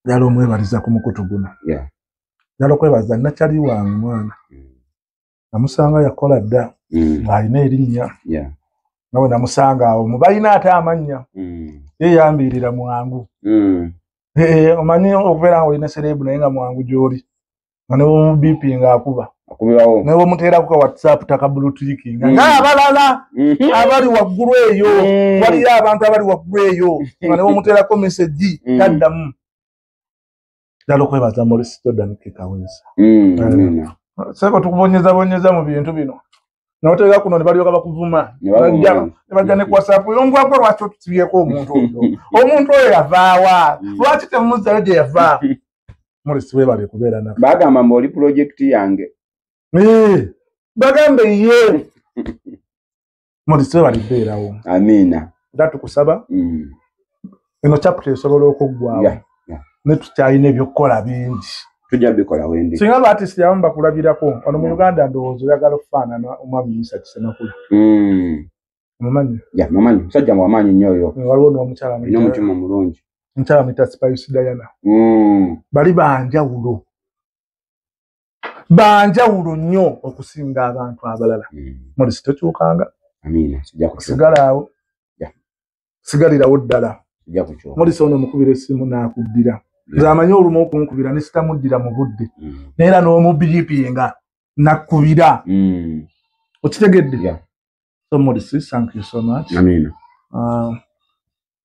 yali omwebaliza ku mukutu guno yali okwebaza nakyali wange mwana namusanga yakola dda ng'alina erinnya nawe namusanga awo mubalina ate amannya yeyambirira mwangu omanyi okubeera nga olina serebu naye nga mwangu gy'oli nga newomubipi ng'akuba newomuteerako ka whatsapp taka bluetooth ng'abalala abali waggulu eyo waliyo abantu abali waggulu eyo nga newomuteerako meseji taddamu ddala okwebaza Morris Jordan Kikaweza seko tukubonyeza mu bintu bino n'oteeka kuno ne balyoka bakuvuma ne bajja ne ku whatsapp yongwako lwaki otusibyeko omuntu oyo yavaawa lwaki temumuzzayo gye yava Morris weebale kubeera naffe bagamba mbu oli pulojekiti yange bagambe ye Morris weebale kubeerawo amiina era tukusaba eno chapter esobola okuggwawo ne tukyalina ebyokukola bingi tujja bikola wendi singa baartist yamu bakulabirako ono mu Uganda ndowooza oyagala okufaanana omwami Musa Kisemakula mumanyi mumanyi musajja wamaanyi nnyo oyo waliwo n'omukyala n'omutima mulungi omukyala muyita Spice Diana bali banjawulo nnyo okusinga abantu abalala Morris tokyukanga amiina sigalawo sigalirawo ddala Morris ono mukubira essimu n'akuddira nze amanyi olumu okunkubira ne sitamuddira mu budde neera n'omubiripinga nakkubira okitegedde so Morris thank you so much amiina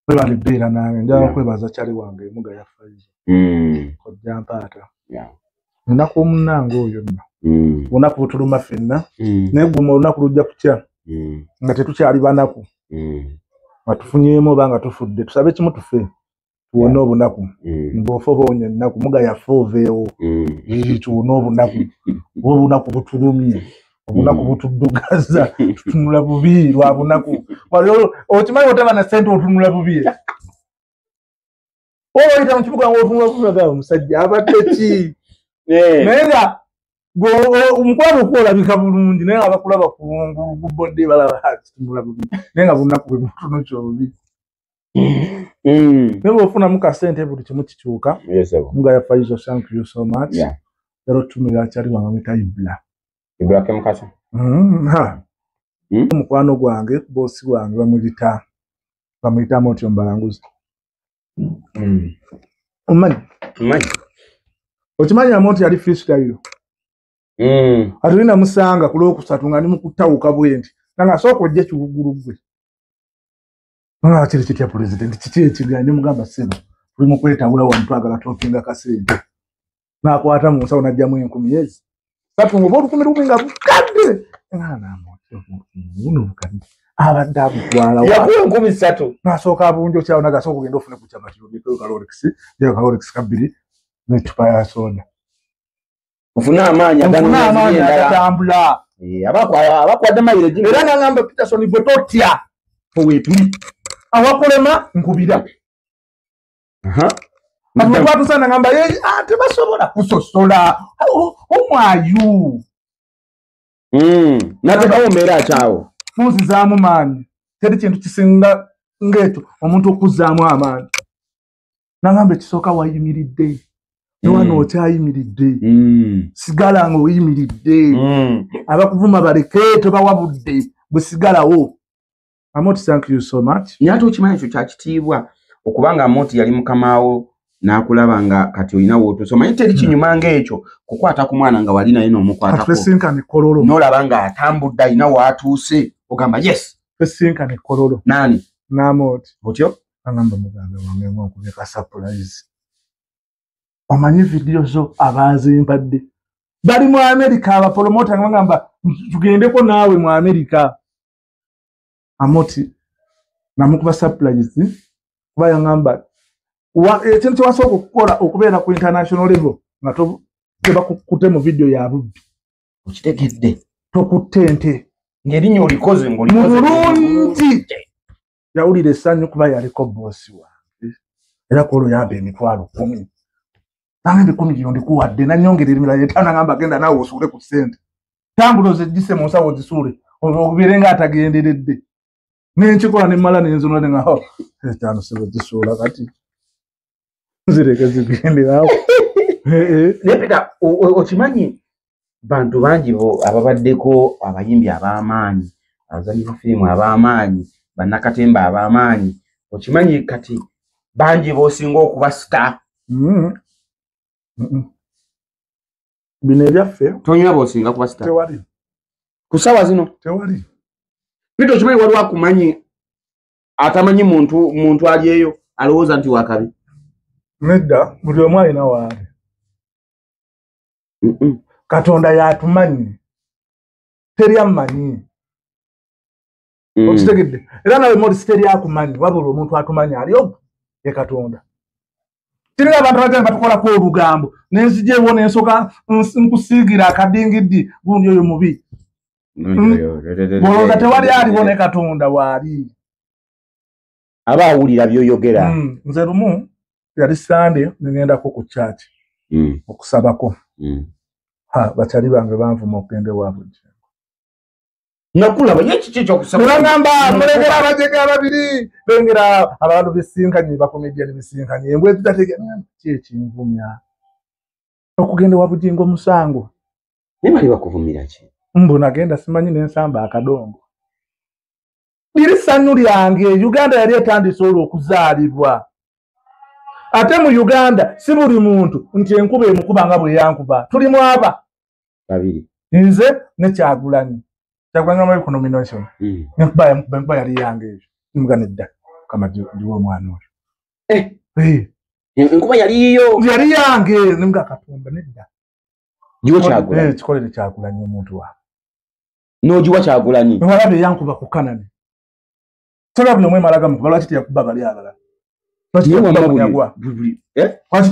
webale bbeera nange njala okwebaza kyali wange emuga ya Faizo kojja mpaata olunaku omunnange oyo nno olunaku butuluma ffenna naye guma olunaku lujja kutya nga tetukyali banaku nga tufunyeemu oba nga tufudde tusabe kimu tufe tuone obunaku ng'ofa bonye nnaku muga yafoveewo tuone obunaku obunaku butulumye obunaku butuddugaza tutunula bubi lwa bunaku okimanyi otaba na ssente otunula bubi oyita mu kibuga ng'otunula bubi ga omusajja abadde ki naye nga omukwano okwolabika bulungi naye nga bakulaba ku bodde balaba tutunula bubi naye nga bunaku bwe butono kyobubi naye bw'ofunamu ka ssente buli kimu kikyuka nga yafaizo thank you so much leero tumira akyali wamamita Ibra Kemukasa omukwano gwange boosi wange bamuyita Motyo Mbalanguzi omanyi okimanyi Motyo yali freestyle atulina musanga ku Lwokusatu nga ni mu kutawuka bwenti nanga sooka ojje kibugulu gwe nga kiri kitya president kiki ekiganye mugamba sebo tuli mu kwetawula wa ntwagala topinga kasente nakwata mu nsawo najjamu 10 yezi satu ngo olukumira nga bukadde ngana Motyo buno bukadde abadde abutwala yakuwa 13 nasooka abunjo kyawo nagasooka kugenda ofune ku kyama kiro biko Kalorix kabiri n'ecupa ya soda ufuna amaanya agatambula abakwadde mayiro jino era nangamba Peterson gwe totya owetuli awakolema nkubira atwatusana ngamba tebasobola kusosola omwayu natekawomera akyawo munzizaamu maanyi teri kintu kisinga ng'ekyo omuntu okuzzaamu amaanyi nangamba ekisooka wayimiridde newano okyayimiridde sigala nga oyimiridde abakuvuma baleke tebawabudde bwe sigalawo Amoti thank you so much nyato okimanyi ekyo kyakitiibwa okubanga Amoti yali mukamaawo n'akulaba nga kati olina wootusoma naye teri kinyuma ng'ekyo kukwata ku mwana nga wali naye n'omukwatako n'olaba nga atambudde alina waatuuse ogamba yes fesinkane kololo nani n'Amoti otyo agamba muganda wange nkubye ka surprise omanyi video zo abazimpadde bali mu America abapromota ngamba tugendeko naawe mu America Amoti namukuba surprise kuba yangamba ekintu kyewasooka okukola okubeera ku international level nga tebakukute mu video yabubbi okitegedde tokutte nte ng'erinnya olikoze mulungi yawulira essanyu kuba yaliko boosi wange era kwolwo yamba 10,000 nange 10 gyo ndikuwadde nanyongerera emirala 5 ngamba genda naawe osuule ku ssente tambuloze gise mu nsawo zisuule obiire nga atagenderedde nenkikola nemmala nenzonula nenga etano sebo zisuula kati nzireke zigenderawo nepeta okimanyi bantu bangi ababaddeko abayimbi ab'amaanyi abazanyi ba firimu ab'amaanyi bannakatemba ab'amaanyi okimanyi kati bangi b'osinga okuba star bino ebyaffe tonywa b'osinga kuba star tewali ku ssaawa zino tewali Pito okimanyi waliwo akumanyi atamanyi muntu ali eyo alowooza nti wakabi nedda buli omu alina waali Katonda yatumanyi teri amanyi okitegedde era nawe Morris teri akumanyi wabula omuntu atumanyi ali ogu ye Katonda tiri abantu abagenda batukolako olugambo nenzijeewo nensoka nkusiigira akadingiddi gundi oyo mubi bolooza tewali aliwo ne Katonda waali aba awulira by'oyogera nze lumu yali Sunday neŋŋendako ku church okusabako bakyali bange banvuma okugenda ewaabwe nakulaba ye kiki ekyokusaba nebagamba mulengera abajege ababiri bengera abantu bisinkanye bakomediani bisinkanye embwe zitateganya ki ekinvumya okugenda ewa Bugingo musango naye bali bakuvumira ki mbu nagenda simanyi n'ensamba akadongo liri ssanyu lyange Uganda yali etandise olwo okuzaalibwa ate mu Uganda si buli muntu nti enkuba emukuba nga bwe yankuba tuli mu aba babiri nze ne Kyagulanyi mu economy notion enkuba yali yange eyo nimugana edda kama ndiwo omwana oyo enkuba yali yange nimuga Katonda nedda jiwo Kyagulanyi kikolere Kyagulanyi omuntu wa n'ogiwa Kyagulanyi walabe yankuba ku Kanani tola buli omwe malaga mukuba lwaki teyakuba bali abalala Kwaki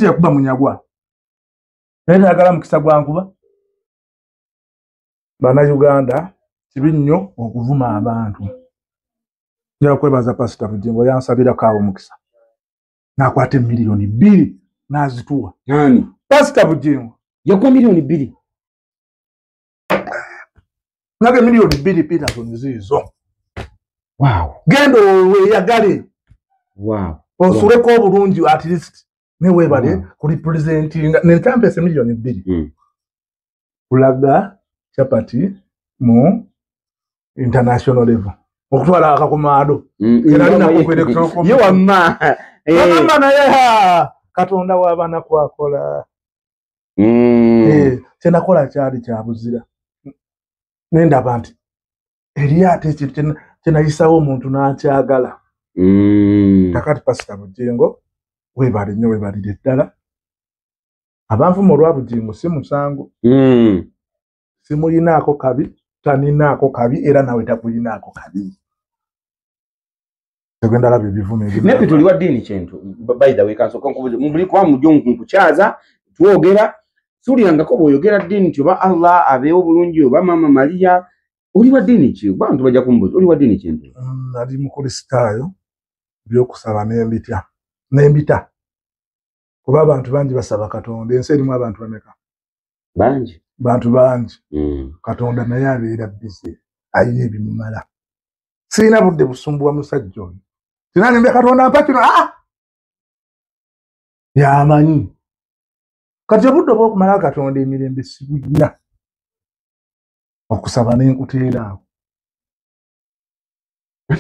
yakuba munyagwa naye ayagala mukisa gwankuba Bannayuganda kibi nnyo okuvuma abantu. Njala kwebaza Pastor Bugingo yansabirako awo mukisa n'akwata miliyoni 2 n'azituwa. Nani? Pastor Bugingo yakuwa miliyoni 2. Nage miliyoni 2 Peterson zizo. Wow. Gendo weyagale. Wow. Osureko obulungi at least ne webale ku representing n'entampese miliyoni 2. Kulaga chapati mu international level. Okutwala akakomado. Era nina kukwelekera ko. Yo amma. Mama na yeha Katonda wabana kwakola. Tena kola kyali kya buzira. Nenda abantu. Eriate tena isawo omuntu n'akyagala. Takati Pastor Bugingo webali nnyo webalire ddala. Abantu mu lwa Bugingo si musango. Simuyinaako kabi, taninaako kabi era nawe takuyinaako kabi. Tugenda labi bivume ebyo. Nepi tuliwa dini chentu. By the way kanso konkubuze mubuli kwa mujongu nkuchaza tuogera suliyanga ko boyogera dini tyoba Allah abeho bulungi oba mama Maria uliwa dini ki bantu bajja kumbuza uliwa dini chentu. Nali mu kristayo byokusaba n'embita. Kuba abantu bangi basaba Katonda ensi erimu abantu bameka. Bantu bangi. Katonda naye abeera busy. Ayina ebimumala. Sina budde busumbuwa musajja oyo. Sinalimbe Katonda mpakino. Yamanyi. Kati budde bw'okumala Katonda emirembe sibulina. Okusaba n'enkuteera.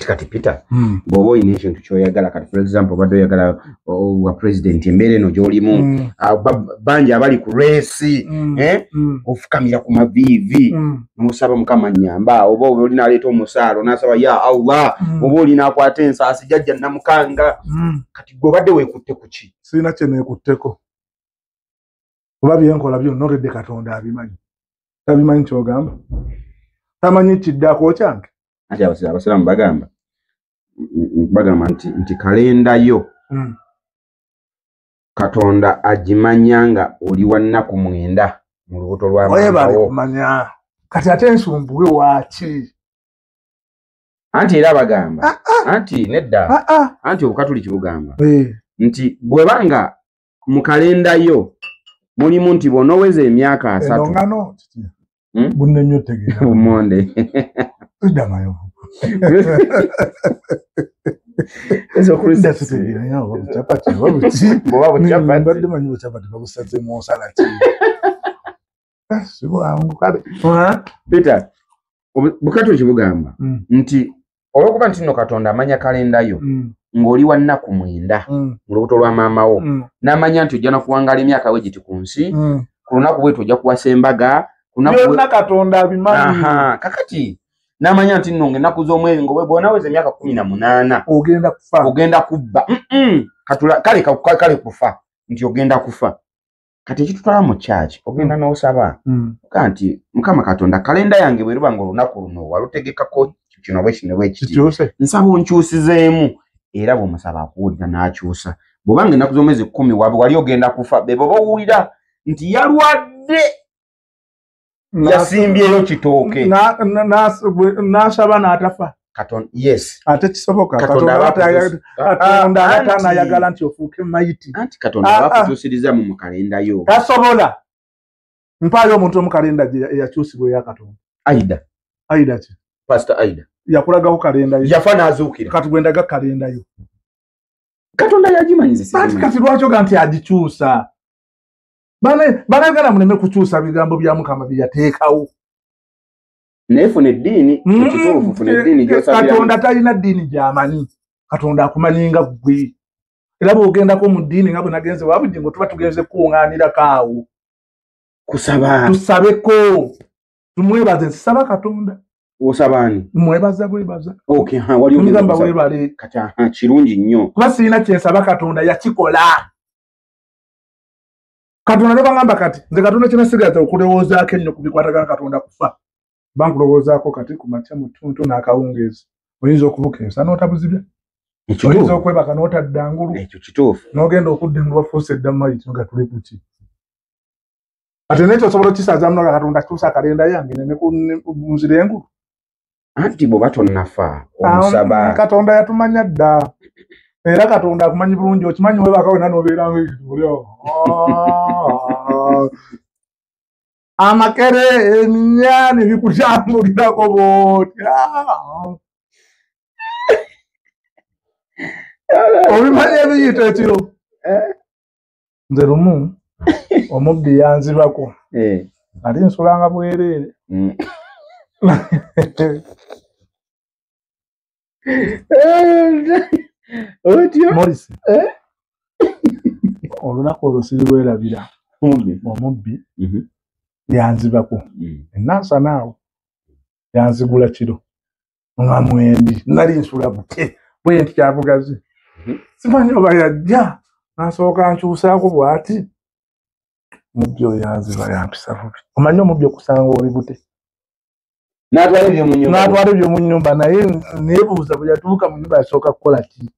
Kati Peter, bobo ine ekintu kyoyagala kati for example bado yagala wa president embere no gyolimu banja abali ku race ofukamira ku mavivi musaba mukama nyamba oba olina aleeta omusalo nasaba ya Allah oba olina akwata ensasi jajja namukanga kati go badde wekutte kuki sina kyene kutteko oba byenkola byonna oredde Katonda abimanyi tabimanyi kyogamba tamanyi kiddako kyange ati abasiramu bagamba nti kalenda yo Katonda agimanyanga oli wa nnaku 9 mu lubuto lwa kumanya kati ate ensumbuwe waki anti era bagamba anti nedda anti obukatuli kibugamba nti bwebanga mu kalenda yo mulimu nti bonoweza emyaka 3 engano bunne nnyo tegeera umonde Damayo. Ezo Krista tegeera yawo chapati wabuti boba chapati badde manyi chapati babusaze mu salati. Siwangu kale. Peter bukatuli kibugamba nti olwokuba nti nno Katonda amanya kalenda yo ng'oli wa nnaku 9 mu lubuto lwa maama wo n'amanya nti ojja nakuwangala emyaka wegiti ku nsi ku lunaku bwetu ojja kuwasa embaga byonna Katonda abimanyi. Kakati n'amanya nti nno ng'ennaku z'omwezi ng'obwe bw'onaweza emyaka 18 ogenda kubba kale kufa nti ogenda kufa kati ekitutwala mu church ogenda n'osaba kanti Mukama Katonda kalenda yange bwe ruba ng'olunaku luno walutegekako kino bwekiti nsaba onkyusizeemu era bw'omusaba akuwulira n'akyusa bw'obanga ennaku z'omwezi 10 wali ogenda kufa be bw'oba owulira nti yalwadde yasimbyeyo kitooke nasaba n'atafa Katonda yes ate kisoboka Katonda atayagala nti ofuuke mayiti anti Katonda bakukyusiriza mu kalenda yo tasobola mpaayo omuntu omu kalenda eyakyusibwa eya Katonda Aida ki Pastor Aida yakulagaho kalenda yo yafa n'azuukira kati gwendaga kalenda yo Katonda yagimanyiza kati lwaki oga nti agikyusa banagala muleme kukyusa bigambo bya Mukama byateekawo nefuna eddiini ekituufu funa eddiini gy'osabira Katonda talina ddiini gy'amanyi Katonda akumanyi nga ggwe era bw'ogendako mu ddiini nga bwe nagenze wa Bugingo tuba tugenze kuŋŋaanirako awo kusaba tusabeko tumwebaze nsaba Katonda osabaani mwebaza wali ogamba webale kati kirungi nnyo kuba sirina kyensaba Katonda yakikola Katonda ne bangamba kati nze Katonda kinasigaza okulowoozaako ennyo ku bikwatagana Katonda kufa bankulowoozaako kati ku makya mu ttuntu n'akawungeezi oyinza okubukeesa n'otabuzibya oyinza okwebaka n'otadda ngulu ekyo kituufu n'ogenda okudda nga bafuuse eddamu mayiti nga tuli kuki ate nekyo osobola okisazaamu noga Katonda kituusa akalenda yange ne kunzira engulu anti bw'oba tonnafa omusaba Katonda yatumanya dda era Katonda akumanyi bulungi okimanyi webaka wena n'obeera ng'ekituli amakere eminyani bikutambulirako bootya obimanyi ebiyita ekiro nze lumu omubbi yanzibako ali nsulanga bwereere Morris olunaku olwo siri lwerabira omubbi yanzibako enansa naawe yanzigula kiro nga mwendi nali nsula bute bwe nti kyabugazi simanyi oba yajja nasooka nkyusaako bw'ati mubbi oyo yanziba yampisa bubi omanyi omubbi okusanga oli bute n'atwala ebyo mu nnyumba naye neebuuza bwe yatuuka mu nnyumba yasooka kukola ki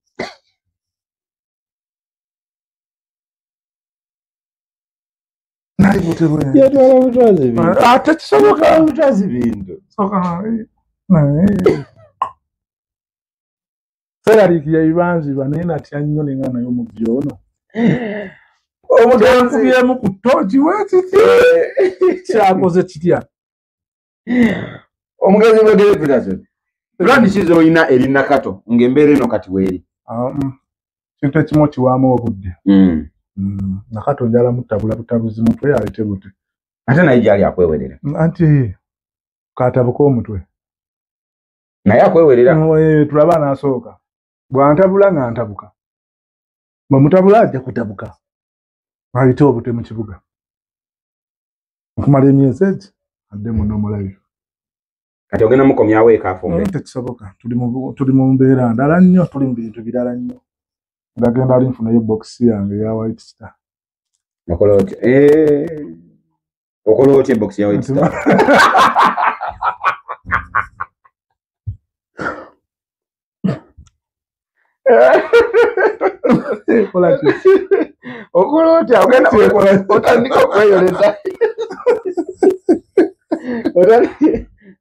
nali bute ate kisoboka seraliiki yaibanziba naye natya nnyo nenga naye omubbi ono omugenzibyemu ku ttooki weekiti kyakoze kitya omugenzi bwegerepitaso lwandikizo olina eri nakato ng'embeera eno kati weeri kintu ekimu kiwaamu obudde nakato njala mutabula butabuzi mutwe alete bute ate naye gyali akwewerera anti katabuka omutwe naye akwewerera tulaba n'asooka bwantabula nga ntabuka bwe mutabula ajja kutabuka ayite obute mu kibuga okumala emyezi egi adde muno omulayo kati ogenda mukomyawo ekaafumbe tekisoboka tuli mu mbeera ndala nnyo tuli mu bintu birala nnyo ndagenda ali nfunayo bokisi yange ya White Star okola otya ebokisi ya White Star okola otya otandika okweyoleza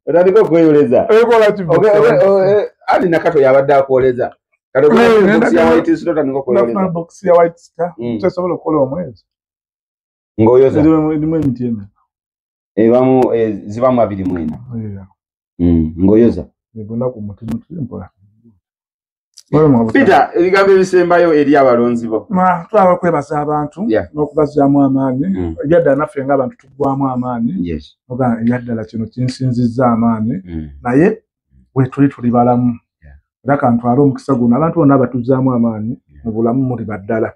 otandika okweyoleza ali nakato yabadde akwoleza bokisi ya White Star tesobola okukola omwezi ng'oyoza erimu emiti ena zibamu 24 ng'oyoza egunaku mutima mpola Peter ebigambo ebisembayo eri abalonzi bo twaba kwebaza abantu n'okubazaamu amaanyi ebyadda naffe ng'abantu tuggwamu amaanyi oga ebyaddala kino kinsinzizza amaanyi naye bwe tuli balamu era kantwala omukisa guno abantu bonna abatuzaamu amaanyi mu bulamu muli baddala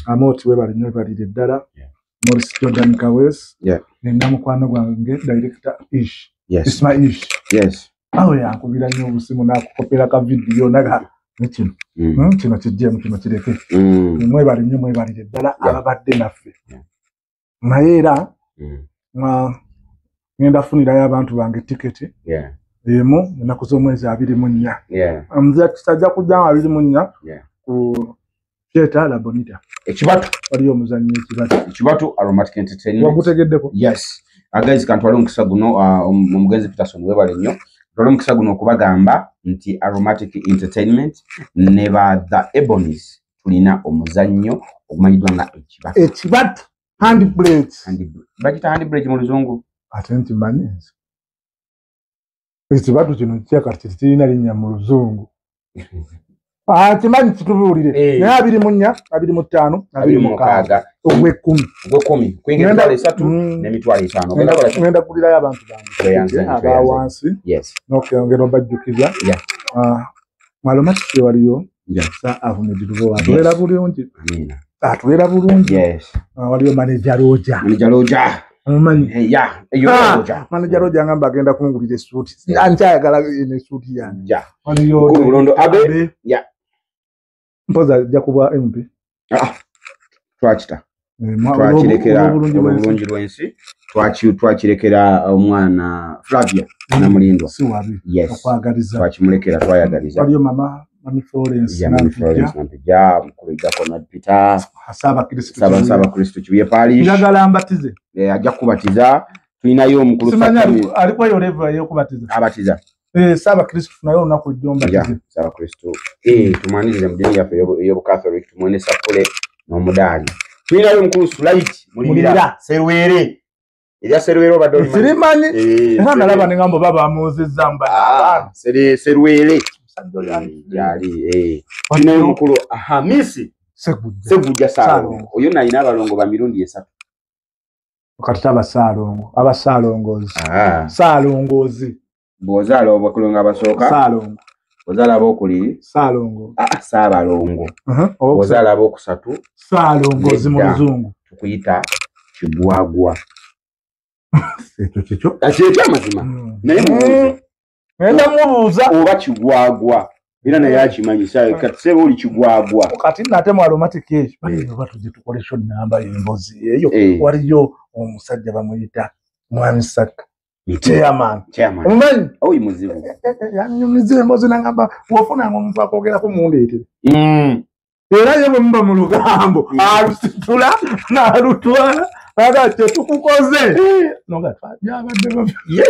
amooti webalinyo webalire ddala Morris Jordan Kawes nennamukwano gwange director Ish Isma Ish awo yankubira nnyo obusimu n'akukopera ka vidiyo naga nekino kino kijjemu kino kireke mwebali nnyo mwebalire ddala ababadde naffe naye era ngenda funirayo abantu bange tiketi emu ennaku z'omwezi 24 nze kisajja kujja 24 ku theatre La Bonita ekibatu waliyo omuzannyo ekibatu Aromatic Entertainment wagutegeddeko yes agazi kantwala omukisa guno omugenzi Peterson webale nnyo twala omukisa guno okubagamba nti Aromatic Entertainment ne ba The Ebonies tulina omuzannyo ogumanyiddwa nga ekibatu handbrake bagita handbrake mu luzungu ate nti manyizi ekibatu kino kyakati kirina linnya mu luzungu kimanyi kitubuulire naye 24 25 26 ogw'ekkumi kuyingira emitwalo 3 n'emitwalo 5 ngenda kulirayo abantu bange abawansi n'okongera obajjukiza Aromatic waliyo sa Ahmed Lubo atubeera bulungi atubeera bulungi waliyo manager Roja omumanyi manager Roja ngamba agenda kungulira essuuti ankyayagala essuuti yange waliyo Bulondo Abe mpoza ajja kuba MP twakita twakirekera obulungi lw'ensi twakirekera omwana Flavia Namulindwa si wabi okwagaliza twakimulekera twayagaliza waliyo mama Mami Florence Nampija mkuliga Conrad Peter Saba Kristo Kibuye Parish njagala ambatize ajja kubatiza tulinayo omukulu Sakami alikuwa yo level yo kubatiza abatiza Saba Kristo nayo onako jomba Saba Kristo tumwanirize mudini yafe yo Catholic tumwene sakule n'omudali tulinayo omukulu Sulaiti mulira Serwere Eja Serwere badoli Sirimanyi era nalaba ningambo baba amuzizza mbala Serwere yali tulinayo omukulu Hamisi Seguja Salongo oyo nalina abalongo ba mirundi esatu okati abasalongozi salongozi bozala obakulonga abasooka salongo bozala abokuli salongo saabalongo bozala abokusatu salongozi mu luzungu tukuyita kigwagwa ekyo amazima naye mubuuza oba kigwagwa era naye akimanyisa kati sebe oli kigwagwa kati nate mu aromatic age oba tujje tukole sho namba y'embozi eyo waliyo omusajja bamuyita Mwami Saka chairman omanyi oyi muzibu yanyumize embozi nangamba wafuna omuntu akogerako mundeete era yebo mba mu lugambo alusitula n'alutwala naga tetukukoze noga twabadde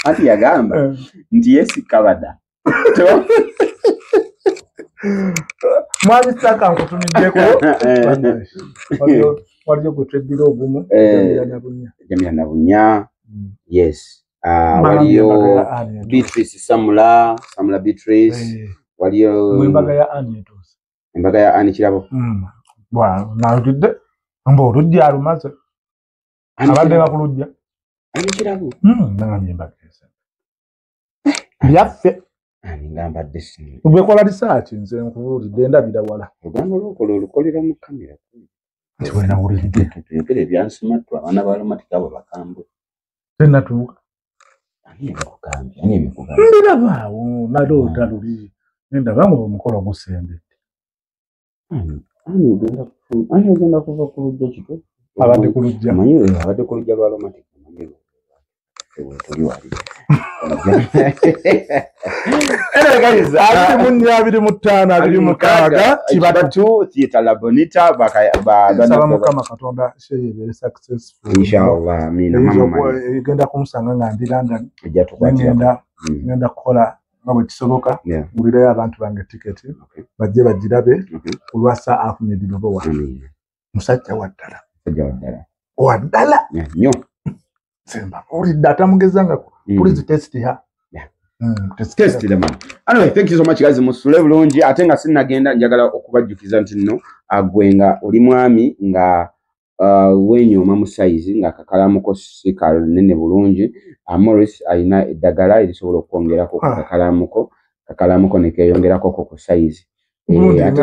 ati yagamba nti yesi kabada Mwami Saka nkutumiddeko waliyo gutedira ogumu Jamila Nabunya yes waliyo Beatrice Samula Beatrice waliyo embaga ya Annie etuuse embaga ya Annie kirabo bwa naludde mbo olujja alumaze abadde bakulujja Annie kirabo nangamye embaga byaffe ngamba desi ubwekola research nze nkubuulidde ndabira wala ogamba lokola olukolera mu kamera tiwena ulidde tuyogere byansimattu abaana ba Lumatika abo bakambwe tenatuuka ani ebikugambye ndabaawo naloota luli ndaba nga omukolo gusembedde ani ogenda kuva ku lujja kito abadde ku lujja manyi abadde ku lujja lwa Lumatika manyi tuli wali abiri mutaana kibatu Theatre Bonita saba mukama katonda sheyebere successful inshallah amina mama igenda kumusanga nga ndi London ejja tukwatira ngenda kukola nga bwe kisoboka ngulirayo abantu bange tiketi bajje bagirabe olwasa afunye dirobowa musajja waddala nnyo semba olidde atamugezanga please test her test them anyway thank you so much guys musule bulungi ate nga sinagenda njagala okubajjukiza nti nno agwenga oli mwami nga wenyoma mu size nga kakalamuko sikalo nene bulungi Morris alina eddagala erisobola okwongerako kakalamuko nekeyongerako ku size ate